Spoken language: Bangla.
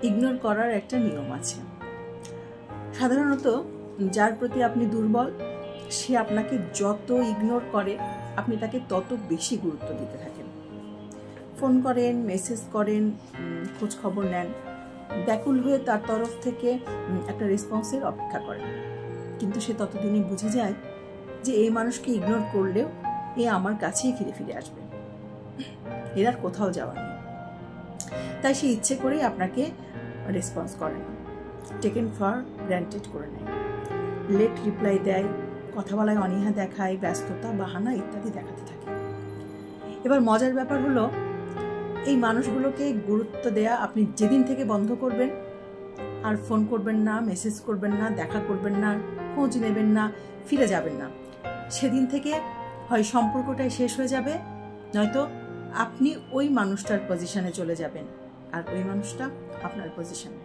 ইগনোর করার একটা নিয়ম আছে। সাধারণত যার প্রতি আপনি দুর্বল সে আপনাকে যত ইগনোর করে আপনি তাকে তত বেশি গুরুত্ব দিতে থাকেন। ফোন করেন, মেসেজ করেন, খোঁজ খবর নেন, ব্যাকুল হয়ে তার তরফ থেকে একটা রেসপন্সের অপেক্ষা করেন। কিন্তু সে ততদিনই বুঝে যায় যে এই মানুষকে ইগনোর করলেও এ আমার কাছেই ফিরে ফিরে আসবে, এর আর কোথাও যাওয়া নেই। তাই সে ইচ্ছে করেই আপনাকে রেসপন্স করে না, টেকেন ফর গ্র্যান্টেড করে নেয়, লেট রিপ্লাই দেয়, কথা বলায় অনীহা দেখায়, ব্যস্ততা, বাহানা ইত্যাদি দেখাতে থাকে। এবার মজার ব্যাপার হলো, এই মানুষগুলোকে গুরুত্ব দেয়া আপনি যেদিন থেকে বন্ধ করবেন, আর ফোন করবেন না, মেসেজ করবেন না, দেখা করবেন না, খোঁজ নেবেন না, ফিরে যাবেন না, সেদিন থেকে হয় সম্পর্কটাই শেষ হয়ে যাবে, নয়তো আপনি ওই মানুষটার পজিশনে চলে যাবেন আর ওই মানুষটা আপনার পজিশনে।